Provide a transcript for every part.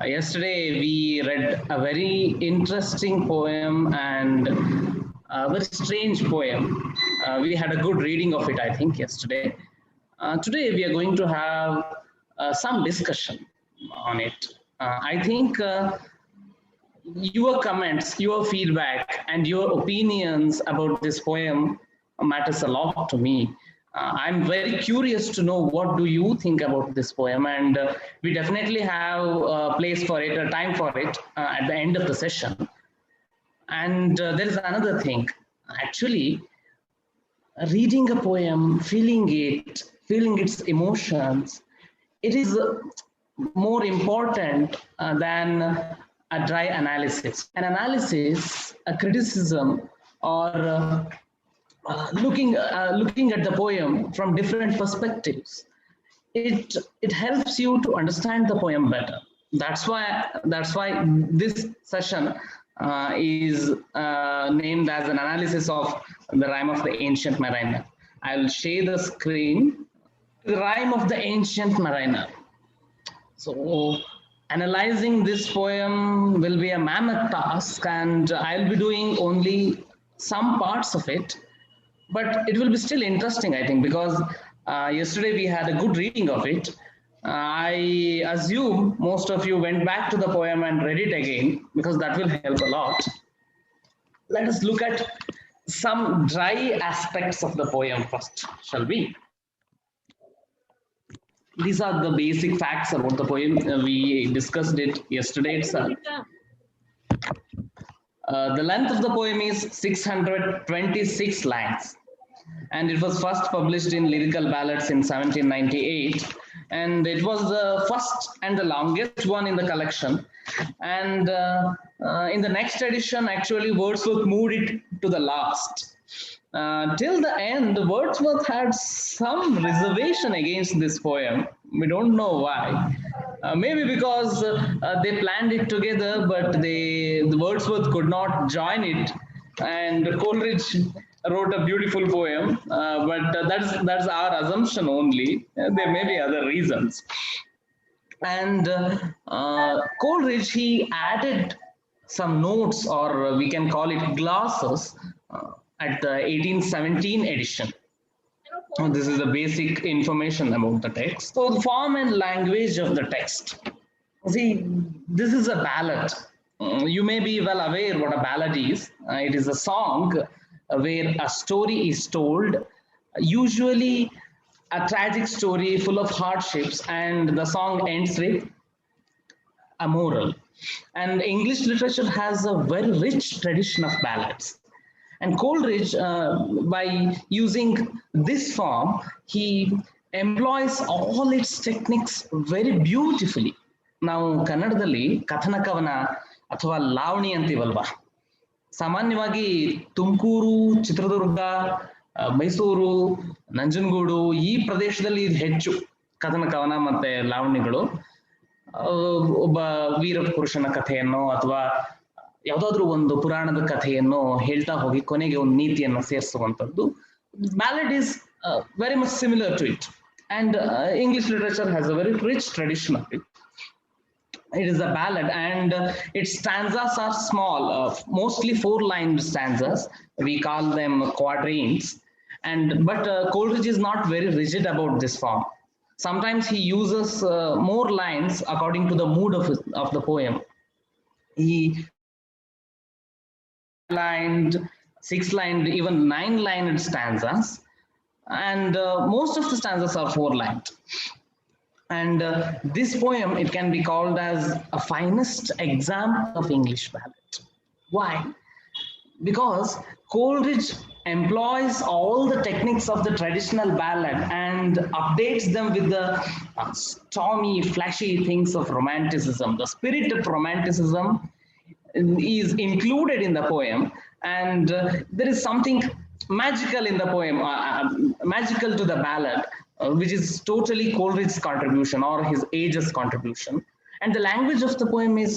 Yesterday we read a very interesting poem and a very strange poem. We had a good reading of it, I think, yesterday. Today we are going to have some discussion on it. I think your comments, your feedback, and your opinions about this poem matters a lot to me. I'm very curious to know what do you think about this poem, and we definitely have a place for it, a time for it at the end of the session. And there is another thing. Actually, reading a poem, feeling its emotions, it is more important than a dry analysis. An analysis, a criticism, or looking at the poem from different perspectives, it helps you to understand the poem better. That's why this session is named as an analysis of the rhyme of the ancient mariner. I'll share the screen. The rhyme of the ancient mariner. So analyzing this poem will be a mammoth task, and I'll be doing only some parts of it, but it will be still interesting, I think, because yesterday we had a good reading of it. I assume most of you went back to the poem and read it again, because that will help a lot. Let us look at some dry aspects of the poem first, shall we? These are the basic facts about the poem. We discussed it yesterday itself. The length of the poem is 626 lines, and it was first published in Lyrical Ballads in 1798, and it was the first and the longest one in the collection. And in the next edition, actually, Wordsworth moved it to the last. Till the end, Wordsworth had some reservation against this poem. We don't know why. Maybe because they planned it together, but the Wordsworth could not join it, and Coleridge wrote a beautiful poem. But that's our assumption only. There may be other reasons. And Coleridge, he added some notes, or we can call it glosses, at the 1817 edition. This is the basic information about the text. So the form and language of the text. See, this is a ballad. You may be well aware what a ballad is. It is a song where a story is told, usually a tragic story full of hardships, and the song ends with a moral. And English literature has a very rich tradition of ballads. And Coleridge, by using this form, he employs all its techniques very beautifully. ನಾವು ಕನ್ನಡದಲ್ಲಿ ಕಥನ ಕವನ ಅಥವಾ ಲಾವಣಿ ಅಂತೀವಲ್ವಾ, ಸಾಮಾನ್ಯವಾಗಿ ತುಮಕೂರು, ಚಿತ್ರದುರ್ಗ, ಮೈಸೂರು, ನಂಜನಗೂಡು ಈ ಪ್ರದೇಶದಲ್ಲಿ ಹೆಚ್ಚು ಕಥನ ಕವನ ಮತ್ತೆ ಲಾವಣಿಗಳು. ಒಬ್ಬ ವೀರ ಪುರುಷನ ಕಥೆಯನ್ನು ಅಥವಾ ಯಾವುದಾದ್ರೂ ಒಂದು ಪುರಾಣದ ಕಥೆಯನ್ನು ಹೇಳ್ತಾ ಹೋಗಿ ಕೊನೆಗೆ ಒಂದು ನೀತಿಯನ್ನು ಸೇರಿಸುವಂಥದ್ದು. Ballad is very much similar to it, and English literature has a very rich tradition of it. It is a ballad, and its stanzas are small, mostly 4-lined stanzas. We call them quatrains. But Coleridge is not very rigid about this form. Sometimes he uses more lines according to the mood of the poem. He lined, 6-lined, even 9-lined stanzas, and most of the stanzas are 4-lined. And this poem, it can be called as a finest example of English ballad. Why? Because Coleridge employs all the techniques of the traditional ballad and updates them with the stormy, flashy things of romanticism. The spirit of romanticism is included in the poem, and there is something magical in the poem, magical to the ballad, which is totally Coleridge's contribution or his age's contribution. And the language of the poem is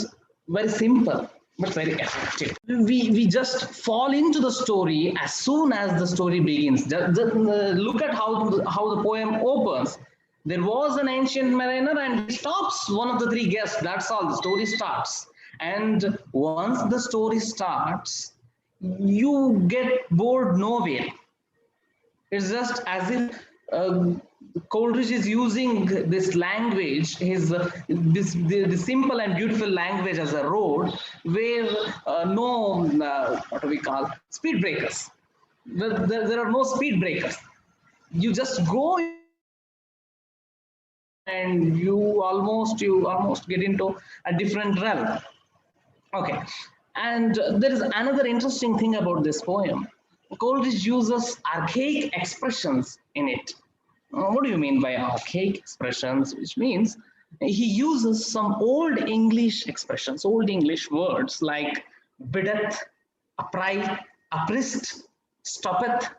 very simple but very effective. We just fall into the story as soon as the story begins. Just look at how the poem opens. There was an ancient mariner and he stops one of the three guests. That's all. The story starts. And once the story starts, you get bored nowhere. It's just as if Coleridge is using this language, the simple and beautiful language as a road where no, what do we call, speed breakers. There are no speed breakers. You just go and you almost get into a different realm. Okay, and there is another interesting thing about this poem. Coleridge uses archaic expressions in it. What do you mean by archaic expressions? Which means he uses some old English expressions, old English words like biddeth, upright, aprist, stoppeth,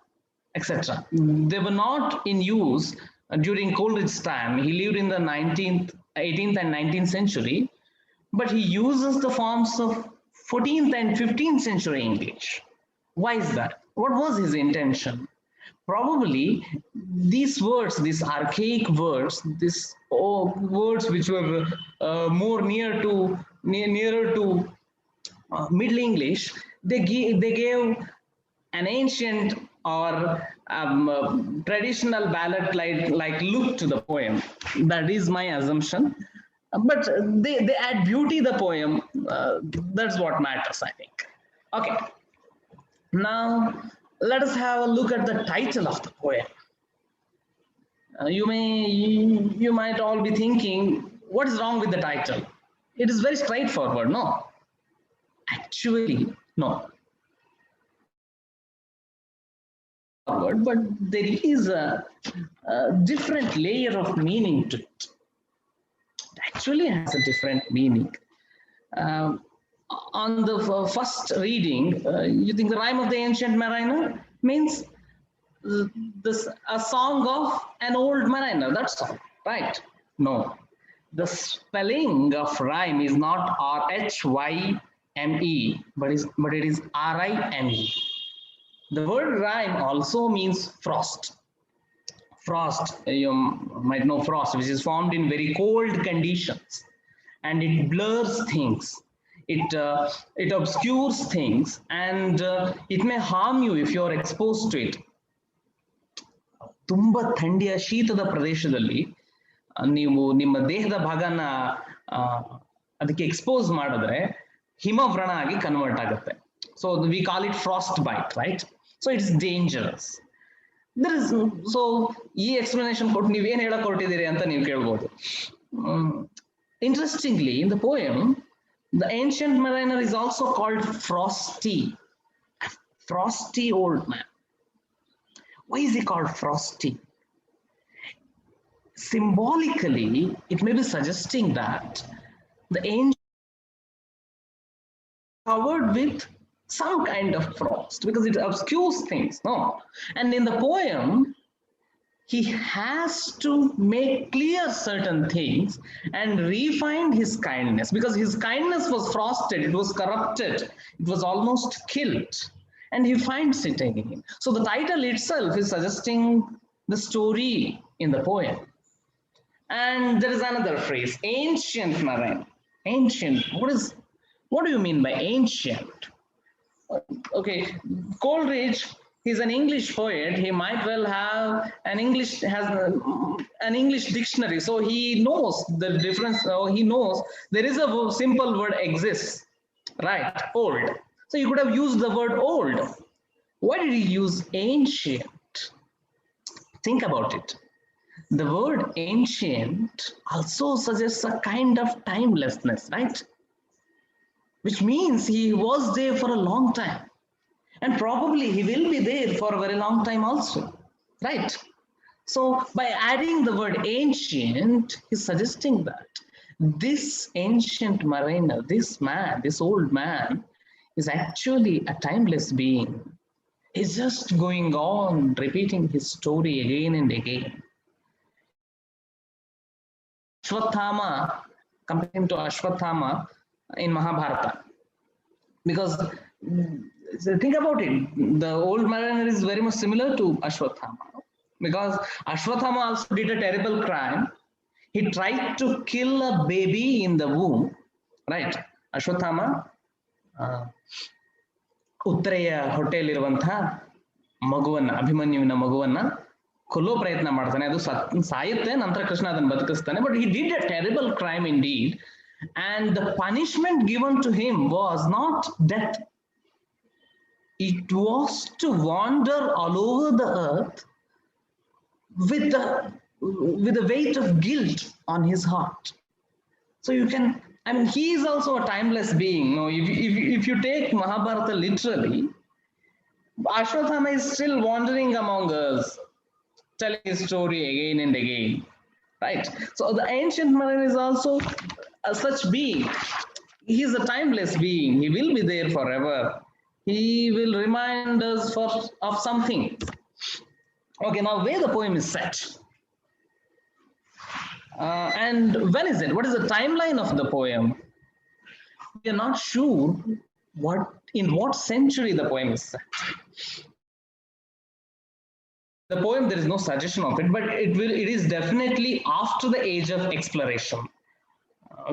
etc. They were not in use during Coleridge's time. He lived in the 18th and 19th century, but he uses the forms of 14th and 15th century English. Why is that? What was his intention? Probably these words, these archaic words, these words which were more nearer to Middle English, they gave an ancient or traditional ballad like look to the poem. That is my assumption. But they add beauty to the poem. That's what matters, I think. Okay. Now, let us have a look at the title of the poem. You might all be thinking, what is wrong with the title? It is very straightforward, no? Actually, no. But there is a different layer of meaning to it. It actually has a different meaning. On the first reading, you think the rime of the ancient mariner means a song of an old mariner, that's all, right? No, the spelling of rhyme is not R-H-Y-M-E, but it is R-I-M-E. The word rhyme also means frost. Frost, you might know frost, which is formed in very cold conditions, and it blurs things. It obscures things, and it may harm you if you are exposed to it. ತುಂಬ ಥಂಡಿಯ ಶೀತದ ಪ್ರದೇಶದಲ್ಲಿ ನೀವು ನಿಮ್ಮ ದೇಹದ ಭಾಗನ ಅದಕ್ಕೆ expose ಮಾಡಿದ್ರೆ ಹಿಮವ್ರಣ ಆಗಿ convert ಆಗುತ್ತೆ. So we call it frostbite, right? So it's dangerous. So ಈ ಎಕ್ಸ್ಪ್ಲನೇಷನ್ ಕೊಟ್ಟು ನೀವೇನು ಹೇಳಕ್ ಹೊರಟಿದ್ದೀರಿ ಅಂತ ನೀವು ಕೇಳ್ಬೋದು. Interestingly, in the poem, the ancient mariner is also called frosty. Frosty old man. Why is he called frosty? Symbolically, it may be suggesting that the ancient covered with some kind of frost because it obscures things, no? And in the poem, he has to make clear certain things and refine his kindness, because his kindness was frosted, it was corrupted, it was almost killed, and he finds it again. So the title itself is suggesting the story in the poem. And there is another phrase, ancient marine. Ancient, what do you mean by ancient? Okay, Coleridge, he's an English poet. He might well have an English dictionary, so he knows the difference. He knows there is a simple word exists, right? Old. So you could have used the word old. Why did he use ancient? Think about it. The word ancient also suggests a kind of timelessness, right? Which means he was there for a long time. And probably he will be there for a very long time also, right? So by adding the word ancient, he's suggesting that this ancient mariner, this man, this old man, is actually a timeless being. He's just going on repeating his story again and again. Ashwatthama, comparing to Ashwatthama in Mahabharata, because think about it, the old mariner is very much similar to Ashwatthama, because Ashwathama also did a terrible crime. He tried to kill a baby in the womb, right? Ashwathama, ಉತ್ತರೆಯ ಹೊಟ್ಟೆಯಲ್ಲಿರುವಂತಹ ಮಗುವನ್ನ, ಅಭಿಮನ್ಯುವಿನ ಮಗುವನ್ನ ಕೊಲ್ಲೋ ಪ್ರಯತ್ನ ಮಾಡ್ತಾನೆ. ಅದು ಸಾಯುತ್ತೆ, ನಂತರ ಕೃಷ್ಣ ಅದನ್ನು ಬದುಕಿಸ್ತಾನೆ. But he did a terrible crime indeed, and the punishment given to him was not death. It was to wander all over the earth with the weight of guilt on his heart. So you can, I mean, he is also a timeless being. No, if you take Mahabharata literally, Ashwathama is still wandering among us, telling his story again and again, right? So the ancient Maran is also a such being. He is a timeless being. He will be there forever. He will remind us of something. Okay, now where the poem is set, and when is it? What is the timeline of the poem? We are not sure in what century the poem is set. The poem, there is no suggestion of it, but it is definitely after the age of exploration,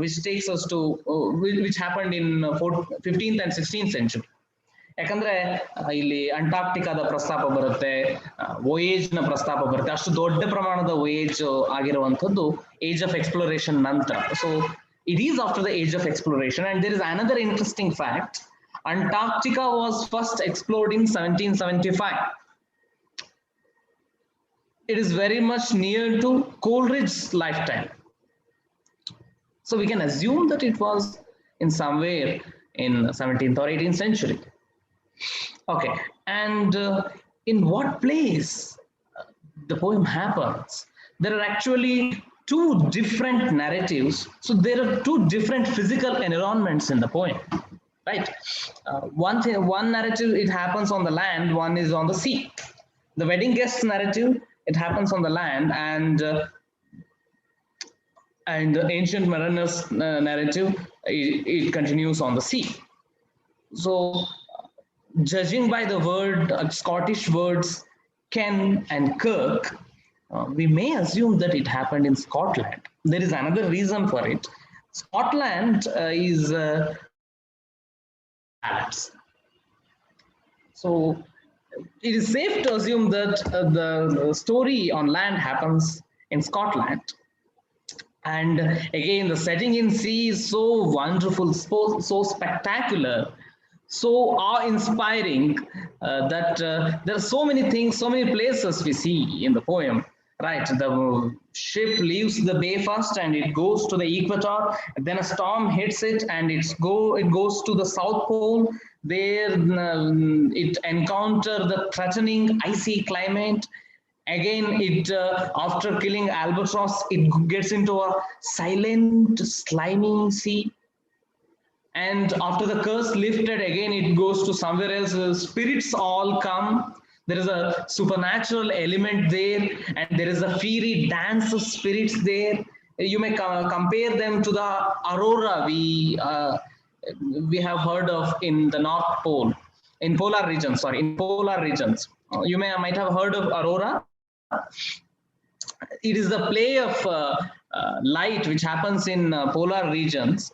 which takes us to which happened in 15th and 16th century. ಯಾಕಂದ್ರೆ ಇಲ್ಲಿ ಅಂಟಾರ್ಕ್ಟಿಕಾದ ಪ್ರಸ್ತಾಪ ಬರುತ್ತೆ, ವೋಯೇಜ್ ನ ಪ್ರಸ್ತಾಪ ಬರುತ್ತೆ. ಅಷ್ಟು ದೊಡ್ಡ ಪ್ರಮಾಣದ ವೋಯೇಜ್ ಆಗಿರುವಂತದ್ದು ಏಜ್ ಆಫ್ ಎಕ್ಸ್ಪ್ಲೋರೇಷನ್ ನಂತರ. So it is after the age of exploration. And there is another interesting fact. Antarctica was first explored in 1775. It is very much near to Coleridge's lifetime. So we can assume that it was in somewhere in 17th or 18th century. Okay, and in what place the poem happens? There are actually two different narratives. So there are two different physical environments in the poem, right? One narrative, it happens on the land, one is on the sea. The wedding guests narrative, it happens on the land, and the ancient mariners narrative, it continues on the sea. So judging by the Scottish words Ken and Kirk, we may assume that it happened in Scotland. There is another reason for it. Scotland is ballads. So it is safe to assume that the story on land happens in Scotland. And again, the setting in sea is so wonderful, so spectacular, so awe-inspiring, that there are so many things, so many places we see in the poem, right? The ship leaves the bay first and it goes to the equator, then a storm hits it and it goes to the South Pole. There it encounters the threatening icy climate. Again, it after killing albatross, it gets into a silent, slimy sea. And after the curse lifted, again it goes to somewhere else. Spirits all come. There is a supernatural element there, and there is a fiery dance of spirits there. You may compare them to the aurora we have heard of in the North Pole, in polar regions. You might have heard of aurora. It is the play of light which happens in polar regions,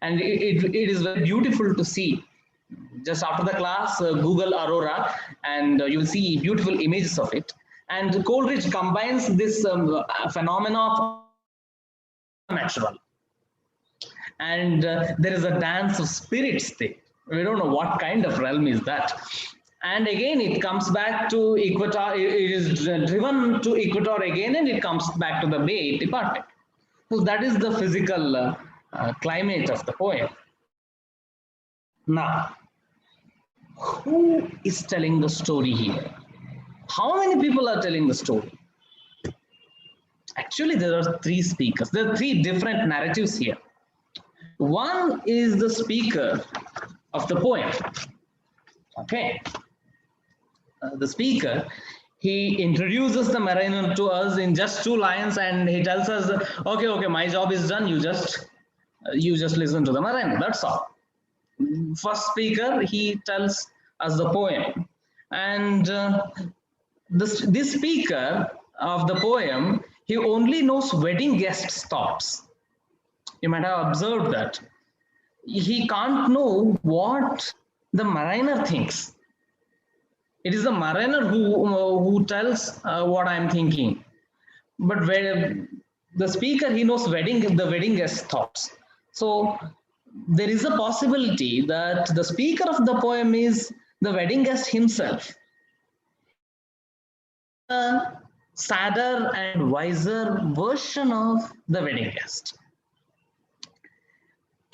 and it is very beautiful to see. Just after the class, Google aurora, and you will see beautiful images of it. And Coleridge combines this phenomena of natural, and there is a dance of spirits there. We don't know what kind of realm is that. And again, it comes back to equator. It is driven to equator again, and it comes back to the bay departed. So that is the physical climate of the poem. Now, who is telling the story here? How many people are telling the story? Actually, there are three speakers. There are three different narratives here. One is the speaker of the poem. Okay. The speaker, he introduces the mariner to us in just 2 lines, and he tells us, okay, my job is done. You just listen to the mariner. That's all. First speaker, he tells us the poem, and this speaker of the poem, he only knows wedding guests' thoughts. You might have observed that. He can't know what the mariner thinks. It is the mariner who tells what I'm thinking. But where the speaker, he knows the wedding guest's thoughts. So there is a possibility that the speaker of the poem is the wedding guest himself. A sadder and wiser version of the wedding guest.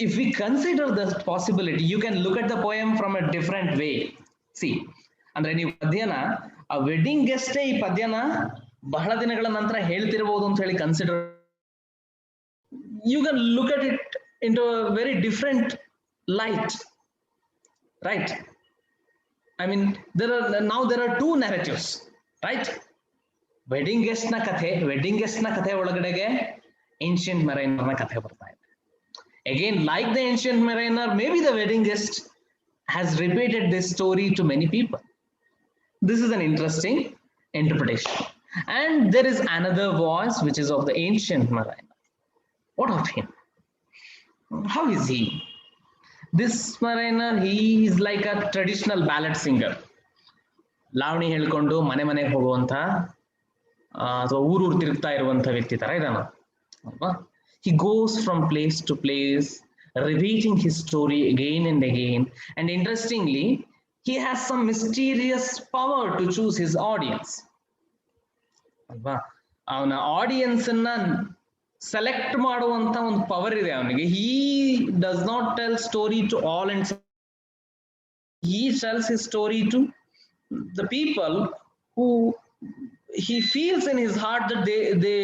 If we consider the possibility, you can look at the poem from a different way. See, ಅಂದ್ರೆ ನೀವು ಪದ್ಯನ ಆ wedding ಗೆಸ್ಟೇ ಈ ಪದ್ಯನ ಬಹಳ ದಿನಗಳ ನಂತರ ಹೇಳ್ತಿರಬಹುದು ಅಂತ ಹೇಳಿ consider, you can look at it into a very different light, right? I mean, there are two narratives, right? Wedding guest ನ ಕಥೆ ಒಳಗಡೆಗೆ ಏನ್ಷಿಯಂಟ್ ಮೆರೈನರ್ ನ ಕಥೆ ಬರ್ತಾ ಇದೆ. Again, like the ancient mariner, maybe the wedding guest has repeated this story to many people. This is an interesting interpretation. And there is another voice which is of the ancient mariner. What of him? How is he? This mariner, he is like a traditional ballad singer. ಲಾವಣಿ ಹೇಳ್ಕೊಂಡು ಮನೆ ಮನೆಗೆ ಹೋಗುವಂತ ಅಥವಾ ಊರೂರು ತಿರುಗ್ತಾ ಇರುವಂತ ವ್ಯಕ್ತಿ ತರ ಇದಾನ ಅಲ್ವಾ? He goes from place to place, repeating his story again and again. And interestingly, he has some mysterious power to choose his audience. ಅವನ ಆಡಿಯನ್ಸ್ ಅನ್ನ ಸೆಲೆಕ್ಟ್ ಮಾಡುವಂತ ಒಂದು ಪವರ್ ಇದೆ ಅವನಿಗೆ. He does not tell story to all and he tells his story to the people who he feels in his heart that they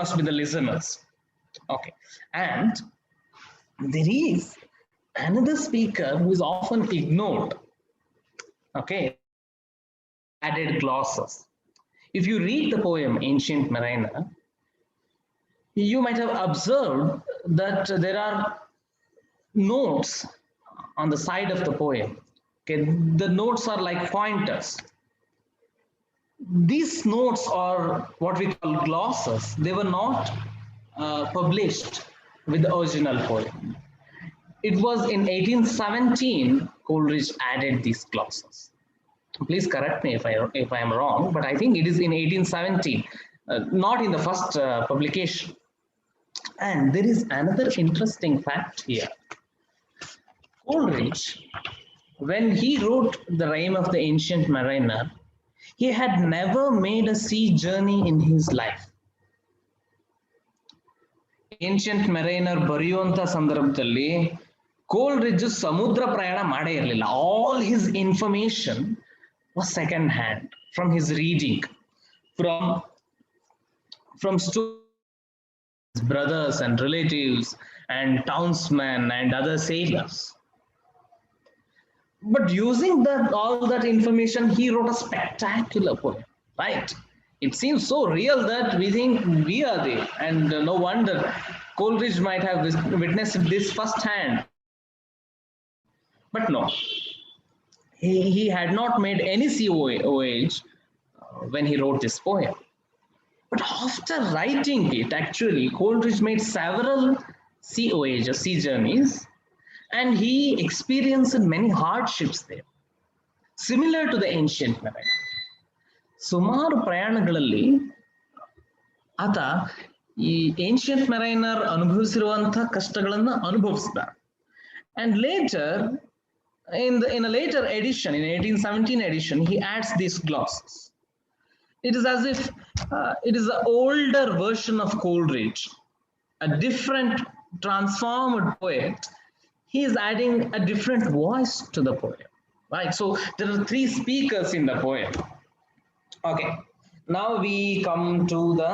must be the listeners. Okay, and there is another speaker who is often ignored. Okay, added glosses. If you read the poem Ancient Mariner, you might have observed that there are notes on the side of the poem. Okay, the notes are like pointers. These notes are what we call glosses. They were not published with the original poem. It was in 1817 Coleridge added these glosses. Please correct me if I am wrong, but I think it is in 1817, not in the first publication. And there is another interesting fact here. Coleridge, when he wrote the Rime of the Ancient Mariner, he had never made a sea journey in his life. Ancient Mariner ಬರೆಯುವಂತ ಸಂದರ್ಭದಲ್ಲಿ ಕೋಲ್ರಿಡ್ಜ್ ಸಮುದ್ರ ಪ್ರಯಾಣ ಮಾಡೇ ಇರಲಿಲ್ಲ. All his information was second hand from his reading, from brothers and relatives and townsmen and other sailors. But using all that information, he wrote a spectacular poem, right? It seems so real that we think we are there, and no wonder Coleridge might have witnessed this firsthand. But no, he had not made any sea voyage when he wrote this poem. But after writing it, actually, Coleridge made several sea voyages, sea journeys, and he experienced many hardships there, similar to the Ancient Mariner. ಸುಮಾರು ಪ್ರಯಾಣಗಳಲ್ಲಿ ಆತ ಈ ancient ಮೆರೈನರ್ ಅನುಭವಿಸಿರುವಂತಹ ಕಷ್ಟಗಳನ್ನು ಅನುಭವಿಸಿದ. And later, in a later edition, in 1817 edition, he adds these glosses. It is as if it is an older version of Coleridge, a different transformed poet. He is adding a different voice to the poem, right? So there are three speakers in the poem. Okay, now we come to the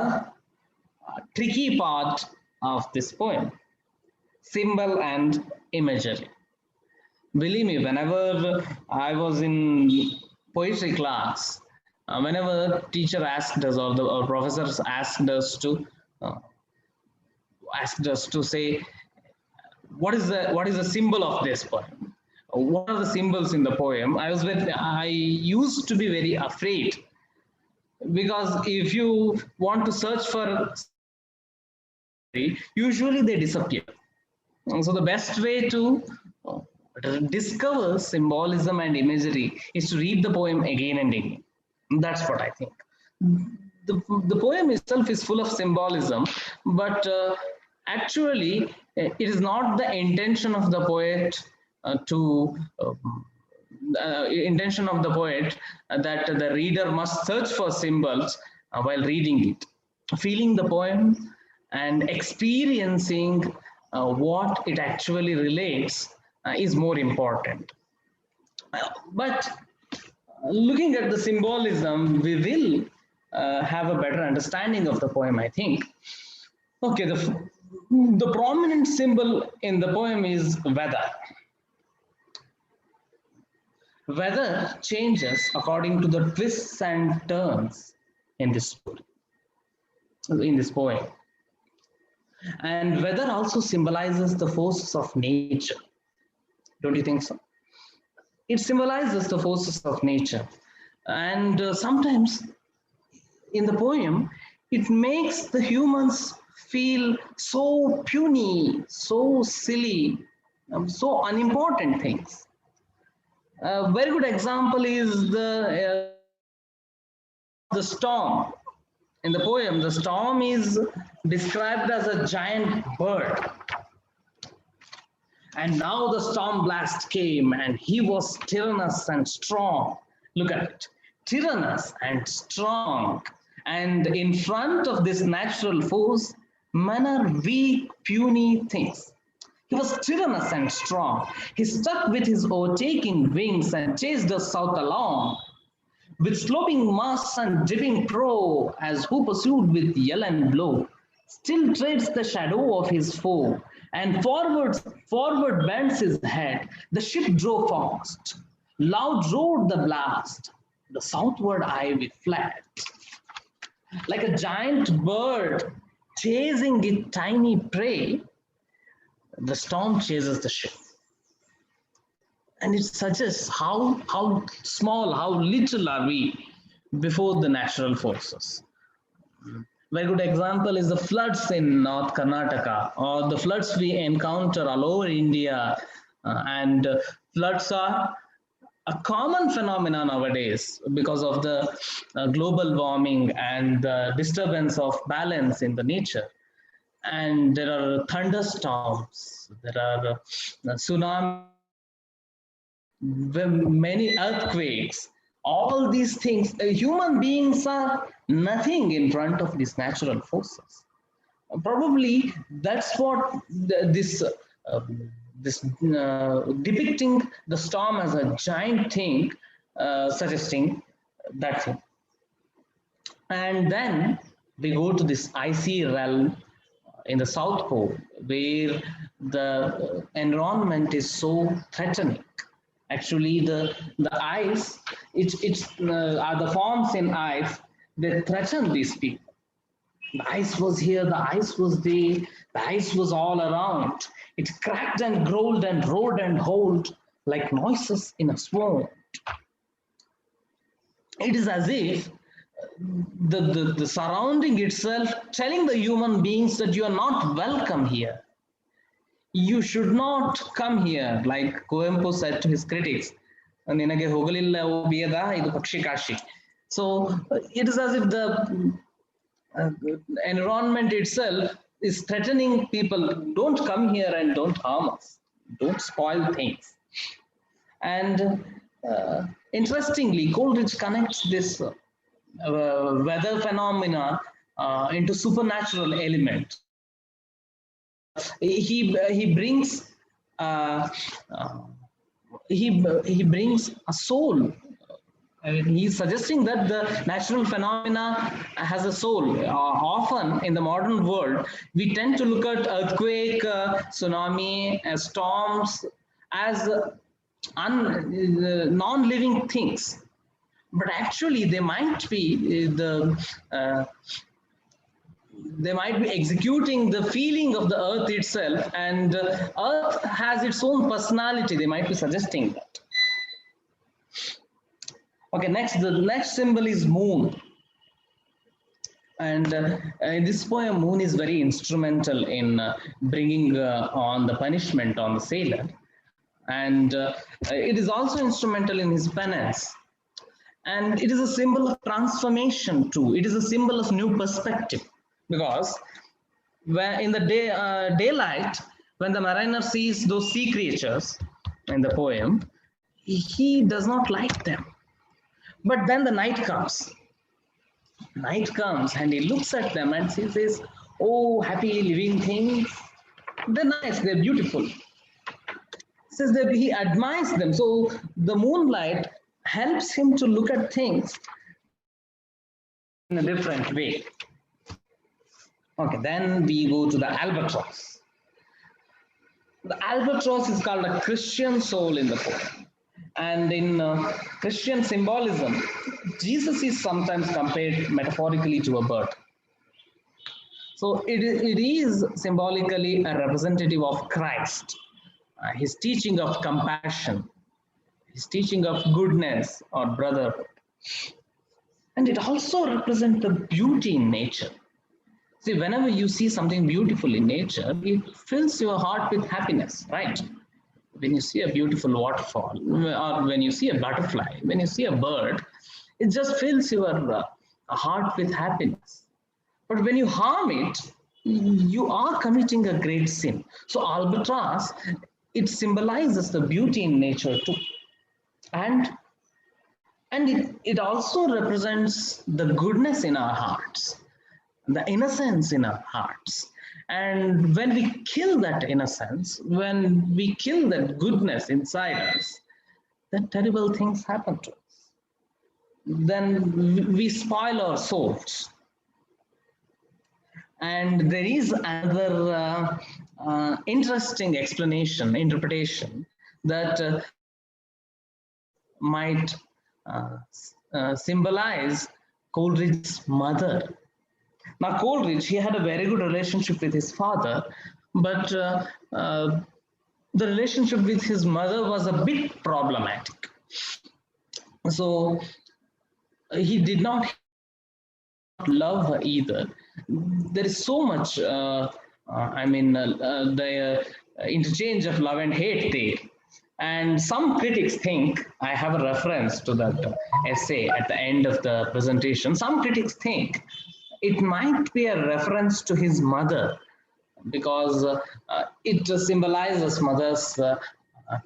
tricky part of this poem, symbol and imagery. Believe me, whenever I was in poetry class, whenever the teacher asked us or the professors asked us to say what is the symbol of this poem, what are the symbols in the poem, I used to be very afraid, because if you want to search for, usually they disappear. And so the best way to uh, discover symbolism and imagery is to read the poem again and again. That's what I think. The poem itself is full of symbolism, but actually it is not the intention of the poet that the reader must search for symbols while reading it. Feeling the poem and experiencing what it actually relates is more important. But looking at the symbolism, we will have a better understanding of the poem, I think. Okay, the prominent symbol in the poem is weather. Weather changes according to the twists and turns in this story, in this poem. And weather also symbolizes the forces of nature. Don't you think so? It symbolizes the forces of nature. And sometimes in the poem, it makes the humans feel so puny, so silly, so unimportant things. A very good example is the storm. In the poem, the storm is described as a giant bird. And now the storm blast came, and he was tyrannous and strong. Look at it, tyrannous and strong. And in front of this natural force, men are weak, puny things. He was tyrannous and strong. He stuck with his overtaking wings and chased us south along, with sloping masts and dipping prow, as who pursued with yell and blow, still treads the shadow of his foe, and forward bends his head. The ship drove fast, loud roared the blast, the southward eye we fled. Like a giant bird chasing its tiny prey, the storm chases the ship. And it suggests how small, how little are we before the natural forces. Very good example is the floods in North Karnataka, or the floods we encounter all over India. And floods are a common phenomenon nowadays because of the global warming and the disturbance of balance in the nature. And there are thunderstorms, there are tsunamis, many earthquakes. All these things, human beings are nothing in front of these natural forces. Probably that's what this depicting the storm as a giant thing, suggesting that thing. And then we go to this icy realm in the South Pole, where the environment is so threatening. Actually, the ice, are the forms in ice, they threaten these people. The ice was here, the ice was there, the ice was all around. It cracked and growled and roared and howled like noises in a swamp. It is as if the surrounding itself telling the human beings that you are not welcome here. You should not come here, like Kuempu said to his critics. "Ninage hogalilla o biyada, idu pakshi kashi." So it is as if the environment itself is threatening people. Don't come here and don't harm us. Don't spoil things. And interestingly, Coleridge connects this weather phenomena into supernatural element. He brings a soul. I mean, he's suggesting that the natural phenomena has a soul. Often in the modern world, we tend to look at earthquake, tsunami, storms as non-living things. But actually, they might be they might be executing the feeling of the earth itself, and earth has its own personality. They might be suggesting that. Okay, next, the next symbol is moon. And in this poem, moon is very instrumental in bringing on the punishment on the sailor. And it is also instrumental in his penance. And it is a symbol of transformation too. It is a symbol of new perspective, because when in the daylight, when the mariner sees those sea creatures in the poem, he does not like them. But then the night comes. Night comes and he looks at them and he says, "Oh, happy living things. They're nice, they're beautiful." Says that he admires them. So the moonlight helps him to look at things in a different way. Okay, then we go to the albatross. The albatross is called a Christian soul in the poem. And in Christian symbolism, Jesus is sometimes compared metaphorically to a bird. So it is symbolically a representative of Christ, his teaching of compassion, his teaching of goodness or brotherhood. And it also represents the beauty in nature. See, whenever you see something beautiful in nature, it fills your heart with happiness, right? When you see a beautiful waterfall, or when you see a butterfly, when you see a bird, it just fills your heart with happiness. But when you harm it, you are committing a great sin. So albatross, it symbolizes the beauty in nature too. And it also represents the goodness in our hearts, the innocence in our hearts. And when we kill that innocence, when we kill that goodness inside us, then terrible things happen to us. Then we spoil our souls. And there is another interesting interpretation that might symbolize Coleridge's mother. Now, Coleridge, he had a very good relationship with his father, but the relationship with his mother was a bit problematic. So he did not love her either. There is so much, the interchange of love and hate there. And some critics think, I have a reference to that essay at the end of the presentation, some critics think it might be a reference to his mother, because it symbolizes mother's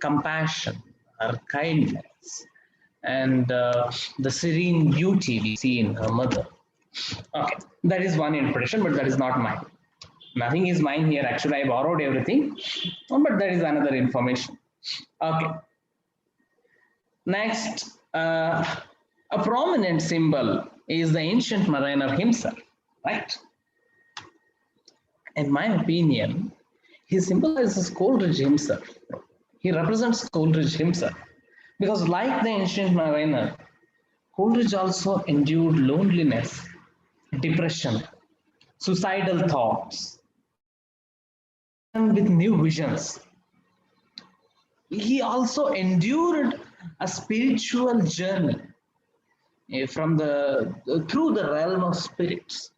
compassion, her kindness, and the serene beauty we see in her mother. Okay, that is one interpretation, but that is not mine. Nothing is mine here. Actually, I borrowed everything, but that is another information. Okay. Next, a prominent symbol is the ancient mariner himself, right? In my opinion, he symbolizes Coleridge himself. He represents Coleridge himself. Because like the ancient mariner, Coleridge also endured loneliness, depression, suicidal thoughts, and with new visions. He also endured a spiritual journey through the realm of spirits.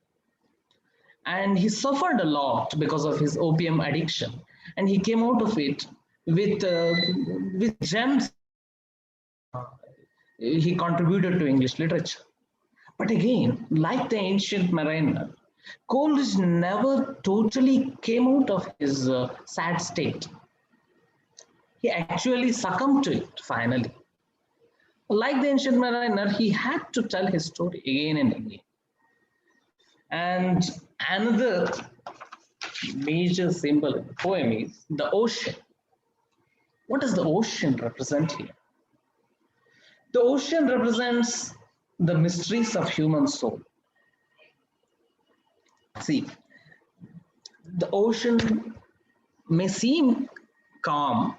And he suffered a lot because of his opium addiction. And he came out of it with gems. He contributed to English literature. But again, like the ancient mariner, Coleridge never totally came out of his sad state. He actually succumbed to it finally. Like the ancient mariner, he had to tell his story again and again. And another major symbol in the poem is the ocean. What does the ocean represent here? The ocean represents the mysteries of human soul. See, the ocean may seem calm,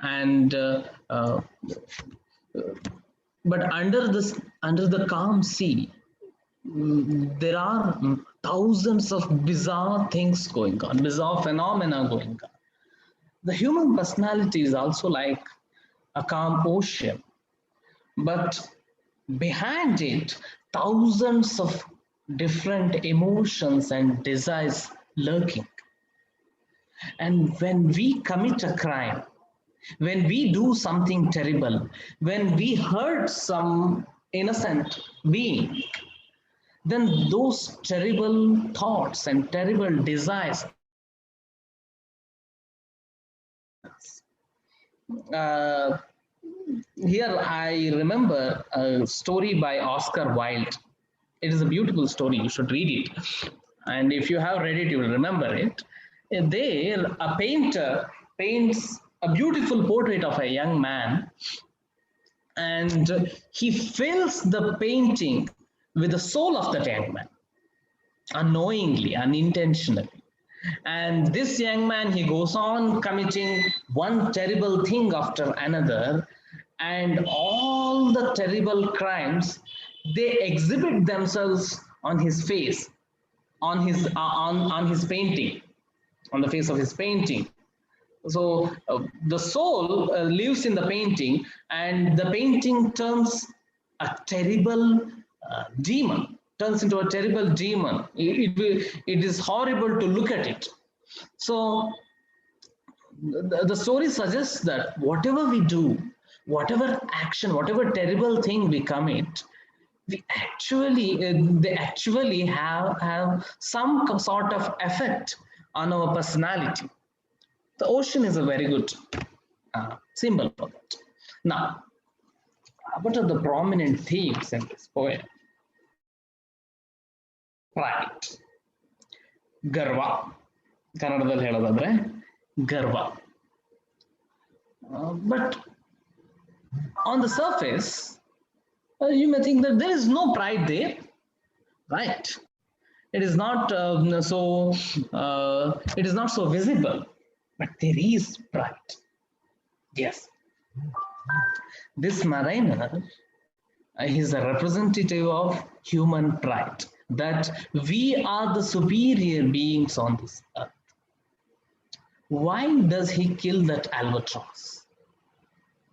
and but under the calm sea, there are thousands of bizarre things going on, bizarre phenomena going on. The human personality is also like a calm ocean, but behind it, thousands of different emotions and desires lurking. And when we commit a crime, when we do something terrible, when we hurt some innocent being, then those terrible thoughts and terrible desires uh, here I remember a story by Oscar Wilde. It is a beautiful story. You should read it. And if you have read it, you will remember it. There, a painter paints a beautiful portrait of a young man, and he fills the painting with the soul of that young man, unknowingly, unintentionally. And this young man, he goes on committing one terrible thing after another, and all the terrible crimes, they exhibit themselves on his face, on his painting, on the face of his painting. So the soul lives in the painting, and the painting turns a terrible demon, turns into a terrible demon. It is horrible to look at it. So the story suggests that whatever we do, whatever action, whatever terrible thing we commit, they actually have some sort of effect on our personality. The ocean is a very good symbol for that. Now, what are the prominent themes in this poem? Pride, garva, ಕನ್ನಡದಲ್ಲಿ ಹೇಳೋದಾದ್ರೆ ಗರ್ವ. But on the surface, you may think that there is no pride there, right? It is not it is not so visible, but there is pride. Yes, this mariner is a representative of human pride, that we are the superior beings on this earth. Why does he kill that albatross?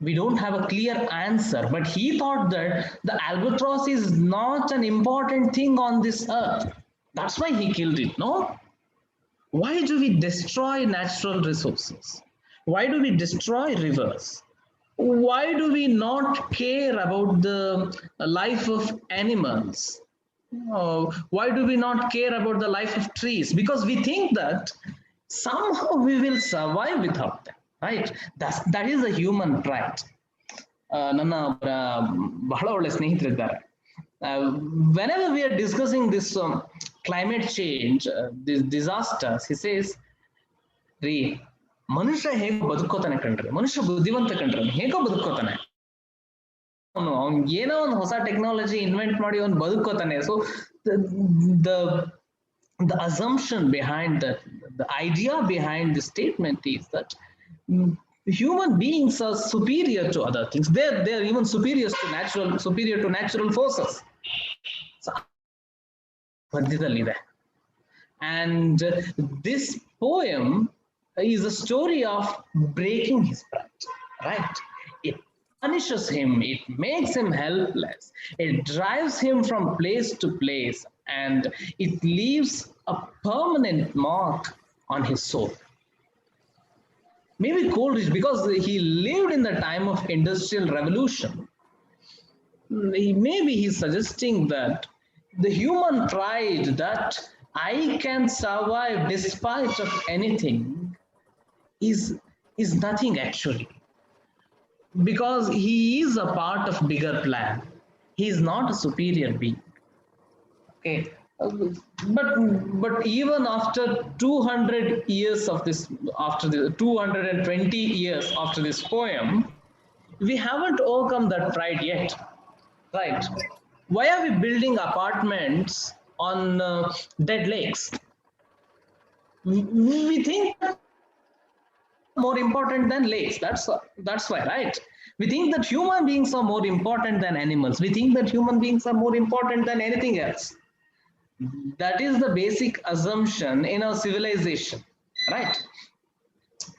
We don't have a clear answer, but he thought that the albatross is not an important thing on this earth. That's why he killed it, no? Why do we destroy natural resources? Why do we destroy rivers? Why do we not care about the life of animals? Why do we not care about the life of trees? Because we think that somehow we will survive without them, right? That is a human pride. ನನ್ನ ಬಹಳ ಒಳ್ಳೆ ಸ್ನೇಹಿತರಿದ್ದಾರೆ. Whenever we are discussing this climate change, these disasters, he says, ರೀ ಮನುಷ್ಯ ಹೇಗೋ ಬದುಕೋತಾನೆ ಕಣ್ರಿ, ಮನುಷ್ಯ ಬುದ್ಧಿವಂತ ಕಣ್ರಿ, ಹೇಗೋ ಬದುಕೋತಾನೆ, ಅವ್ನು ಏನೋ ಒಂದು ಹೊಸ ಟೆಕ್ನಾಲಜಿ ಇನ್ವೆಂಟ್ ಮಾಡಿ ಅವ್ನು ಬದುಕೋತಾನೆ. So the assumption behind that, the idea behind the statement is that human beings are superior to other things. They're even superior to natural forces. So, and this poem is a story of breaking his pride, right? It punishes him, it makes him helpless, it drives him from place to place, and it leaves a permanent mark on his soul. Maybe Coleridge, because he lived in the time of Industrial Revolution, maybe he's suggesting that the human pride that I can survive despite of anything is nothing actually, because he is a part of bigger plan. He is not a superior being. Okay, but even after 200 years of this, after the 220 years after this poem, we haven't overcome that pride yet, right? Why are we building apartments on dead lakes? We think more important than lakes. That's why, right? We think that human beings are more important than animals. We think that human beings are more important than anything else. That is the basic assumption in our civilization, right?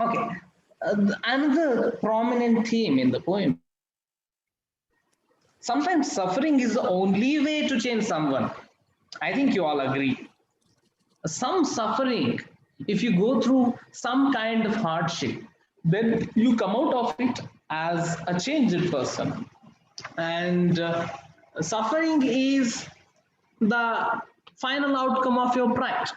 Okay. Another prominent theme in the poem. Sometimes suffering is the only way to change someone. I think you all agree. Some suffering, if you go through some kind of hardship, then you come out of it as a changed person. And suffering is the final outcome of your pride,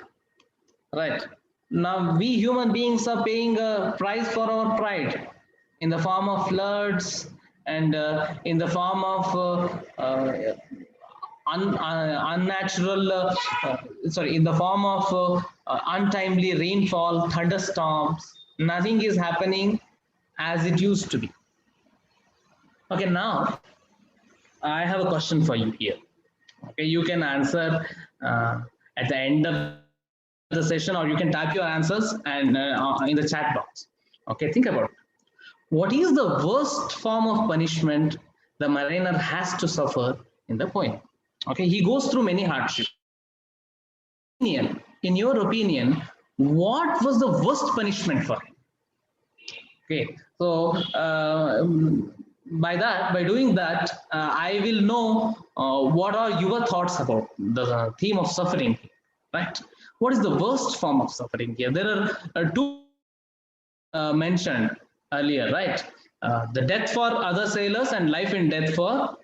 right? Now we human beings are paying a price for our pride in the form of floods and in the form of unnatural sorry, in the form of untimely rainfall, thunderstorms. Nothing is happening as it used to be. Okay, now I have a question for you here. Okay, you can answer at the end of the session, or you can type your answers and in the chat box. Okay, think about it. What is the worst form of punishment the mariner has to suffer in the poem? Okay, he goes through many hardships. In your opinion, what was the worst punishment for him? Okay, so by doing that, I will know what are your thoughts about the theme of suffering, right? What is the worst form of suffering here? There are two mentioned earlier, right? The death for other sailors and life in death for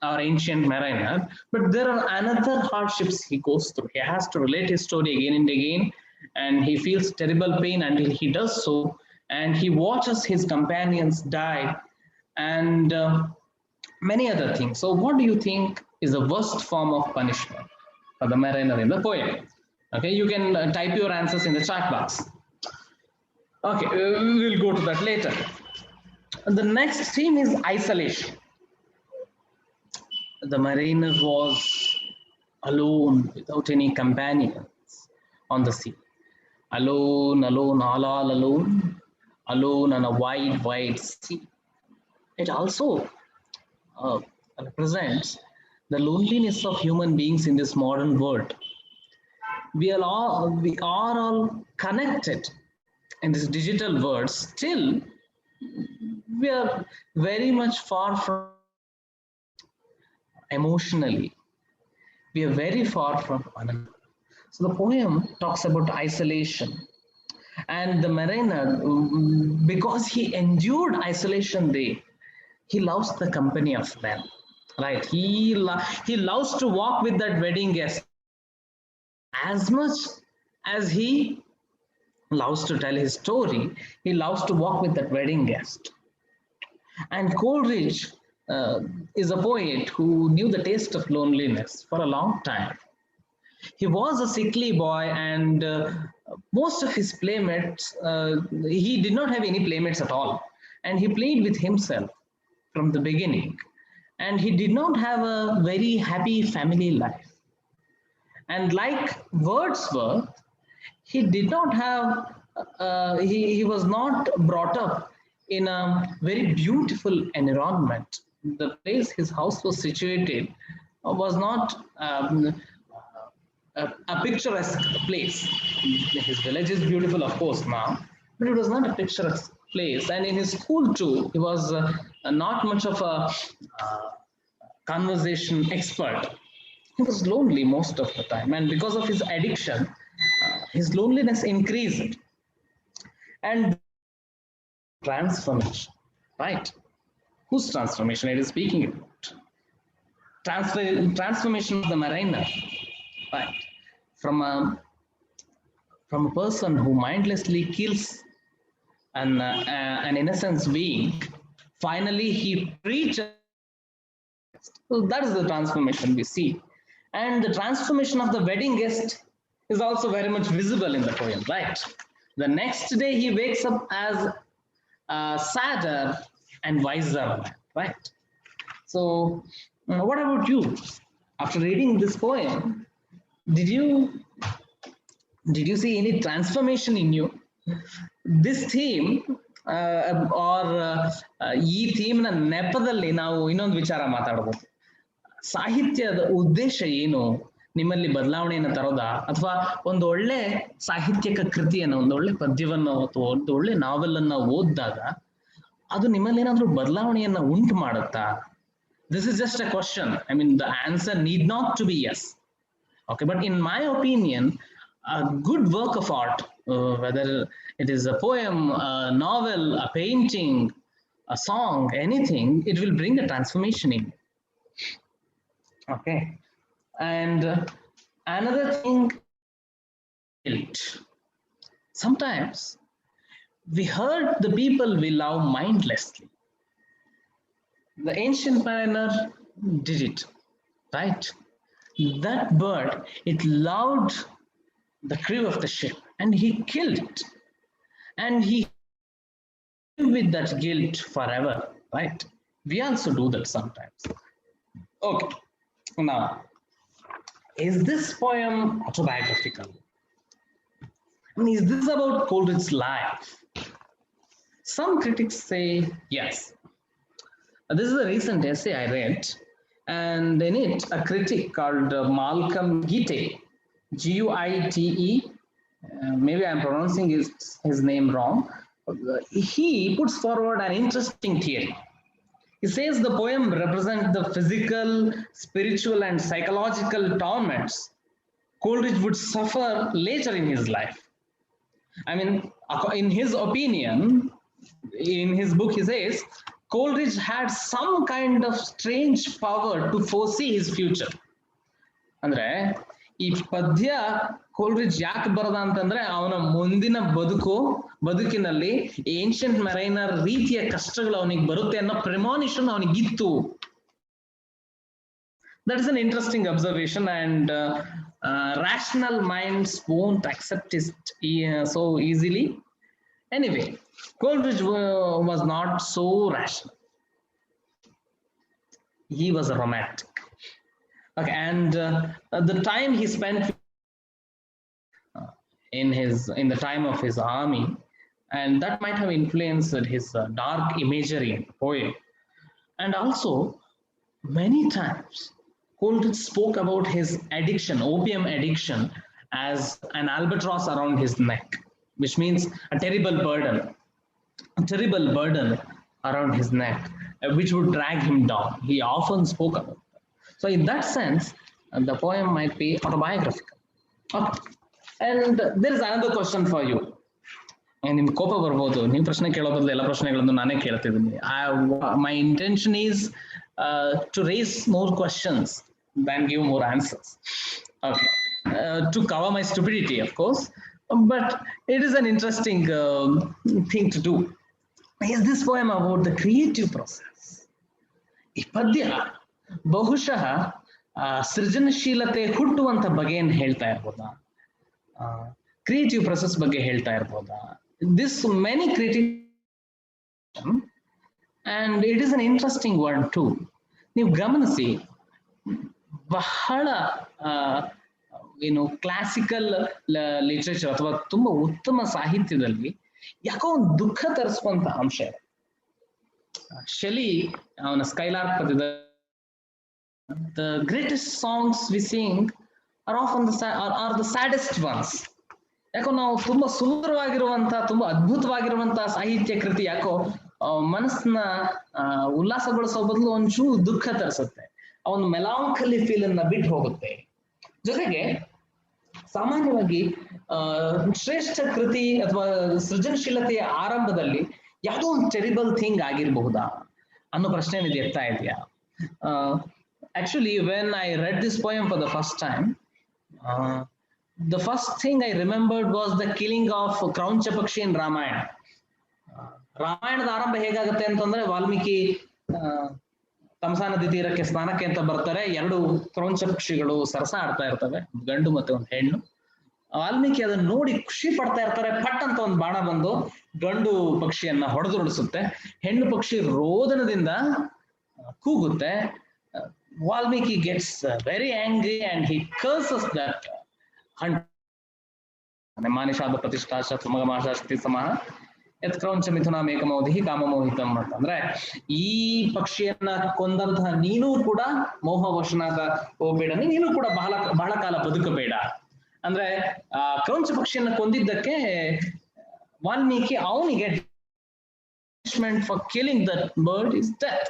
our ancient mariner. But there are another hardships he goes through. He has to relate his story again and again, and he feels terrible pain until he does so, and he watches his companions die, and many other things. So, what do you think is the worst form of punishment for the mariner in the poem? Okay, you can type your answers in the chat box. Okay, we'll go to that later. The next theme is isolation. The mariner was alone without any companions on the sea. Alone, alone, all alone, alone on a wide, wide sea. It also represents the loneliness of human beings in this modern world. We are all connected in this digital world. Still, we are very much far from emotionally. We are very far from one another. So the poem talks about isolation. And the mariner, because he endured isolation there, he loves the company of men, right? He loves to walk with that wedding guest as much as he loves to tell his story. He loves to walk with that wedding guest. And Coleridge is a poet who knew the taste of loneliness for a long time. He was a sickly boy, and most of his playmates, he did not have any playmates at all. And he played with himself from the beginning. And he did not have a very happy family life. And like Wordsworth, he did not have, he was not brought up in a very beautiful environment. The place his house was situated was not a picturesque place. His village is beautiful, of course, now, but it was not a picturesque place. And in his school too, he was not much of a conversation expert. He was lonely most of the time, and because of his addiction, his loneliness increased. And transformation, right? Whose transformation it is speaking about? Transformation of the mariner, right? From a person who mindlessly kills an innocent being, finally he preaches. So that is the transformation we see. And the transformation of the wedding guest is also very much visible in the poem, right? The next day he wakes up as a sadder and wiser man, right? So what about you? After reading this poem, did you see any transformation in you? This theme ಈ ಥೀಮ್ನ ನೆಪದಲ್ಲಿ ನಾವು ಇನ್ನೊಂದು ವಿಚಾರ ಮಾತಾಡಬಹುದು. ಸಾಹಿತ್ಯದ ಉದ್ದೇಶ ಏನು ನಿಮ್ಮಲ್ಲಿ ಬದಲಾವಣೆಯನ್ನು ತರೋದಾ, ಅಥವಾ ಒಂದು ಒಳ್ಳೆ ಸಾಹಿತ್ಯಿಕ ಕೃತಿಯನ್ನು, ಒಂದು ಒಳ್ಳೆ ಪದ್ಯವನ್ನು ಅಥವಾ ಒಂದು ಒಳ್ಳೆ ನಾವೆಲ್ ಅನ್ನ ಓದಿದಾಗ ಅದು ನಿಮ್ಮಲ್ಲಿ ಏನಾದ್ರೂ ಬದಲಾವಣೆಯನ್ನ ಉಂಟು ಮಾಡುತ್ತಾ? This is just a question. I mean, the answer need not to be yes. Okay, but in my opinion, a good work of art, whether it is a poem, a novel, a painting, a song, anything, it will bring a transformation in you. Okay, and another thing, guilt. Sometimes we hurt the people we love mindlessly. The ancient mariner did it, right? That bird, it loved the crew of the ship and he killed it, and he lived with that guilt forever, right? We also do that sometimes. Okay, now, is this poem autobiographical? I mean, is this about Coleridge's life? Some critics say yes. This is a recent essay I read, and in it, a critic called Malcolm Guite, Guite, maybe I'm pronouncing his name wrong. He puts forward an interesting theory. He says the poem represents the physical, spiritual, and psychological torments Coleridge would suffer later in his life. I mean, in his opinion, in his book, he says, Coleridge had some kind of strange power to foresee his future. ಅಂದ್ರೆ ಈ ಪದ್ಯ ಕೋಲ್ರಿಡ್ಜ್ ಯಾಕೆ ಬರದ ಅಂತಂದ್ರೆ ಅವನ ಮುಂದಿನ ಬದುಕಿನಲ್ಲಿ ancient ಮೆರೈನರ್ ರೀತಿಯ ಕಷ್ಟಗಳು ಅವನಿಗೆ ಬರುತ್ತೆ ಅನ್ನೋ ಪ್ರೆಮಾನಿಷನ್ ಅವನಿಗಿತ್ತು. That is an interesting observation, and rational minds won't accept it so easily. Anyway, Coleridge was not so rational. He was a romantic. Okay, and the time he spent in the time of his army, and that might have influenced his dark imagery in the poem. And also, many times, Coleridge spoke about his addiction, opium addiction, as an albatross around his neck, which means a terrible burden around his neck, which would drag him down. He often spoke about that. So in that sense, the poem might be autobiographical. Okay. And there is another question for you. ನಿಮ್ಗೆ ಕೋಪ ಬರ್ಬೋದು, ನೀವು ಪ್ರಶ್ನೆ ಕೇಳೋ ಬದಲು ಎಲ್ಲ ಪ್ರಶ್ನೆಗಳನ್ನು ನಾನೇ ಕೇಳ್ತಿದ್ದೀನಿ. My intention is to raise more questions than give more answers. Okay. To cover my stupidity, of course, but it is an interesting thing to do. Is this poem about the creative process? ಈ ಪದ್ಯ ಬಹುಶಃ ಸೃಜನಶೀಲತೆ ಹುಟ್ಟುವಂತ ಬಗೆಯನ್ನು ಹೇಳ್ತಾ ಇರ್ಬೋದಾ, creative process ಬಗ್ಗೆ ಹೇಳ್ತಾ ಇರ್ಬೋದಾ? This many critics, and it is an interesting one too. ನೀವು ಗಮನಿಸಿ, ಬಹಳ ಕ್ಲಾಸಿಕಲ್ ಲಿಟ್ರೇಚರ್ ಅಥವಾ ತುಂಬಾ ಉತ್ತಮ ಸಾಹಿತ್ಯದಲ್ಲಿ ಯಾಕೋ ಒಂದು ದುಃಖ ತರಿಸುವಂತ ಅಂಶ ಇದೆ. ಶೆಲಿ ಅವನ ಸ್ಕೈಲಾರ್ಕ್ ಪದ್ಯದ the greatest songs we sing are often the saddest ones. ಯಾಕೋ ನಾವು ತುಂಬಾ ಸುಂದರವಾಗಿರುವಂತಹ, ತುಂಬಾ ಅದ್ಭುತವಾಗಿರುವಂತಹ ಸಾಹಿತ್ಯ ಕೃತಿ ಯಾಕೋ ಮನಸ್ಸನ್ನ ಉಲ್ಲಾಸಗೊಳಿಸೋ ಬದಲು ಒಂಚೂರು ದುಃಖ ತರಿಸುತ್ತೆ, ಆ ಒಂದು ಮೆಲಾಂಕಲಿ ಫೀಲ್ ಅನ್ನ ಬಿಟ್ಟು ಹೋಗುತ್ತೆ. ಜೊತೆಗೆ ಸಾಮಾನ್ಯವಾಗಿ ಶ್ರೇಷ್ಠ ಕೃತಿ ಅಥವಾ ಸೃಜನಶೀಲತೆಯ ಆರಂಭದಲ್ಲಿ ಯಾವುದೋ ಒಂದು ಟೆರಿಬಲ್ ಥಿಂಗ್ ಆಗಿರಬಹುದಾ ಅನ್ನೋ ಪ್ರಶ್ನೆ ನಿಮಗೆ ಎತ್ತಾ ಇದೆಯಾ? Actually, when I read this poem for the first time, the first thing I remembered was the killing of Krauncha Pakshi in Ramayana. ರಾಮಾಯಣದ ಆರಂಭ ಹೇಗಾಗುತ್ತೆ ಅಂತಂದ್ರೆ, ವಾಲ್ಮೀಕಿ ತಮಸಾ ನದಿ ತೀರಕ್ಕೆ ಸ್ನಾನಕ್ಕೆ ಅಂತ ಬರ್ತಾರೆ, ಎರಡು ಕ್ರೌಂಚ ಪಕ್ಷಿಗಳು ಸರಸ ಆಡ್ತಾ ಇರ್ತವೆ, ಗಂಡು ಮತ್ತೆ ಒಂದು ಹೆಣ್ಣು. ವಾಲ್ಮೀಕಿ ಅದನ್ನ ನೋಡಿ ಖುಷಿ ಪಡ್ತಾ ಇರ್ತಾರೆ. ಪಟ್ ಅಂತ ಒಂದು ಬಾಣ ಬಂದು ಗಂಡು ಪಕ್ಷಿಯನ್ನ ಹೊಡೆದುರುಳಿಸುತ್ತೆ. ಹೆಣ್ಣು ಪಕ್ಷಿ ರೋದನದಿಂದ ಕೂಗುತ್ತೆ. Valmiki gets very angry and he curses that hunt. Nemanishada Pratishtha Shatrumagamashasti Samaha. ಯತ್ಕ್ರೌಂಚ ಮಿಥುನ ಮೇಕಮೋದಿ ಕಾಮಮೋಹಿತಂ ಅಂತಂದ್ರೆ ಈ ಪಕ್ಷಿಯನ್ನ ಕೊಂದಂತಹ ನೀನು ಕೂಡ ಮೋಹವಶನಾದ ಹೋಗ್ಬೇಡ, ನೀನು ಕೂಡ ಬಹಳ ಬಹಳ ಕಾಲ ಬದುಕಬೇಡ. ಅಂದ್ರೆ ಕ್ರೌಂಚ ಪಕ್ಷಿಯನ್ನ ಕೊಂದಿದ್ದಕ್ಕೆ ವಾಲ್ಮೀಕಿ ಅವನಿಗೆ punishment for killing that bird is death.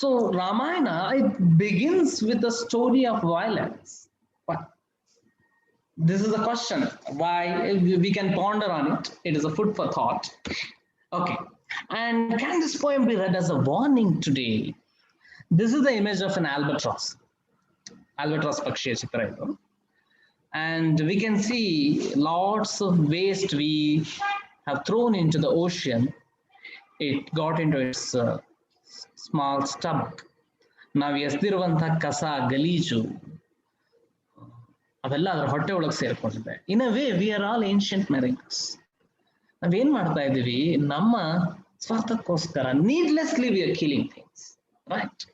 So Ramayana, it begins with a story of violence. But this is a question why we can ponder on it. It is a food for thought. Okay, and can this poem be read as a warning today? This is the image of an albatross pakshiya chitra idu, and we can see lots of waste we have thrown into the ocean. It got into its small stomach. ನಾವು ಎಸ್ದಿರುವಂತಹ ಕಸ ಗಲೀಜು ಅವೆಲ್ಲ ಅದರ ಹೊಟ್ಟೆ ಒಳಗೆ ಸೇರ್ಕೊಂಡಿದೆ. In a way we are all ancient mariners. ನಾವೇನ್ ಮಾಡ್ತಾ ಇದೀವಿ, ನಮ್ಮ ಸ್ವಾರ್ಥಕ್ಕೋಸ್ಕರ needlessly we are killing things, right?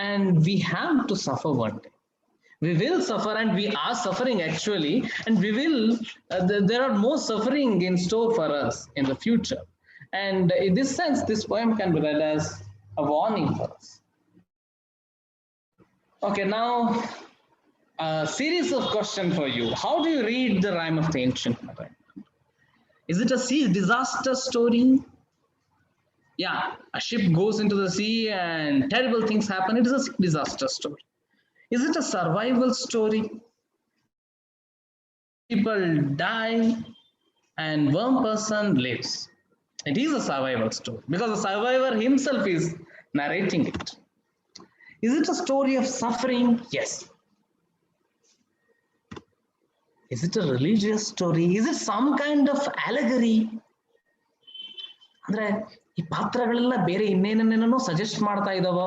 And we have to suffer one day. We will suffer, and we are suffering actually, and we will there are more suffering in store for us in the future. And in this sense, this poem can be read as a warning for us. Okay, now a series of questions for you. How do you read the Rime of the Ancient Marine? Is it a sea disaster story? Yeah, a ship goes into the sea and terrible things happen. It is a disaster story. Is it a survival story? People die and one person lives. It is a survival story because the survivor himself is narrating it. Is it a story of suffering? Yes. Is it a religious story? Is it some kind of allegory? ಅಂದ್ರೆ ಈ ಪಾತ್ರಗಳೆಲ್ಲ ಬೇರೆ ಇನ್ನೇನೇನೇನೋ suggest ಮಾಡ್ತಾ ಇದಾವ.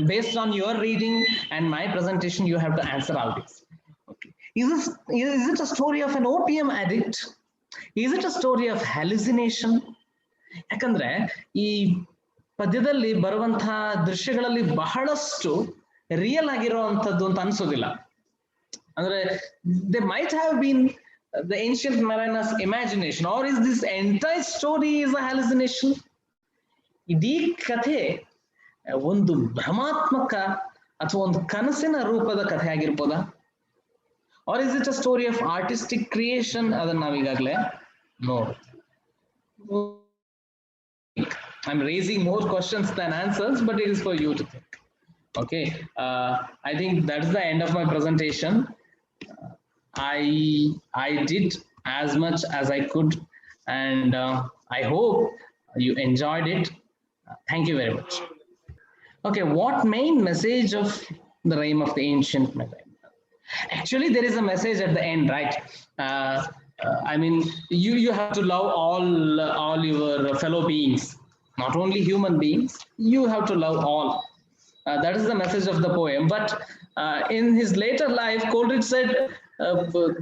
Based on your reading and my presentation, you have to answer all this. Okay. Is it a story of an opium addict? Is it a story of hallucination? ಯಾಕಂದ್ರೆ ಈ ಪದ್ಯದಲ್ಲಿ ಬರುವಂತಹ ದೃಶ್ಯಗಳಲ್ಲಿ ಬಹಳಷ್ಟು ರಿಯಲ್ ಆಗಿರುವಂತದ್ದು ಅಂತ ಅನ್ಸೋದಿಲ್ಲ. ಅಂದ್ರೆ they might have been the ancient mariners' imagination, or is this entire story is a hallucination? ಇಡೀ ಕಥೆ ಒಂದು ಭ್ರಮಾತ್ಮಕ ಅಥವಾ ಒಂದು ಕನಸಿನ ರೂಪದ ಕಥೆ ಆಗಿರ್ಬೋದಾ? Or is it a story of artistic creation? ಅದನ್ನ ನಾವೀಗಾಗಲೇ ನೋಡಿ. I'm raising more questions than answers, but it is for you to think. Okay, I think that's the end of my presentation. I did as much as I could, and I hope you enjoyed it. Thank you very much. Okay, what main message of the Rime of the Ancient Marine? Actually, there is a message at the end, right? I mean, you have to love all your fellow beings, not only human beings. You have to love all. That is the message of the poem. But in his later life, Coleridge said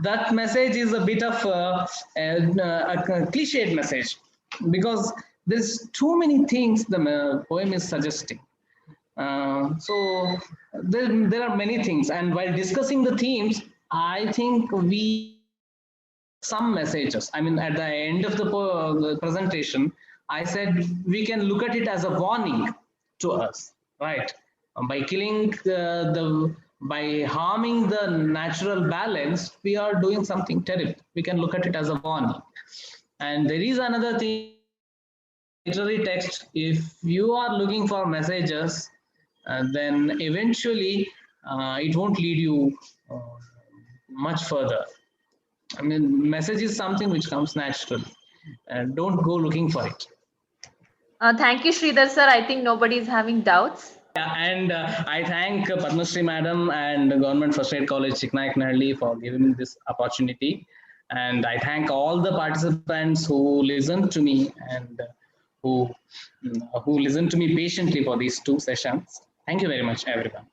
that message is a bit of a cliched message, because there's too many things the poem is suggesting. So there are many things, and while discussing the themes, I think some messages. I mean, at the end of the presentation, I said we can look at it as a warning to us, right? By killing by harming the natural balance, we are doing something terrible. We can look at it as a warning. And there is another thing, literary text. If you are looking for messages, then eventually it won't lead you much further. I mean, message is something which comes naturally. Don't go looking for it. Thank you, Shridhar sir. I think nobody is having doubts. Yeah, and I thank Padma Shri Madam and Government First Aid College Chiknaiknahalli for giving me this opportunity. And I thank all the participants who listened to me and who listened to me patiently for these 2 sessions. Thank you very much, everyone.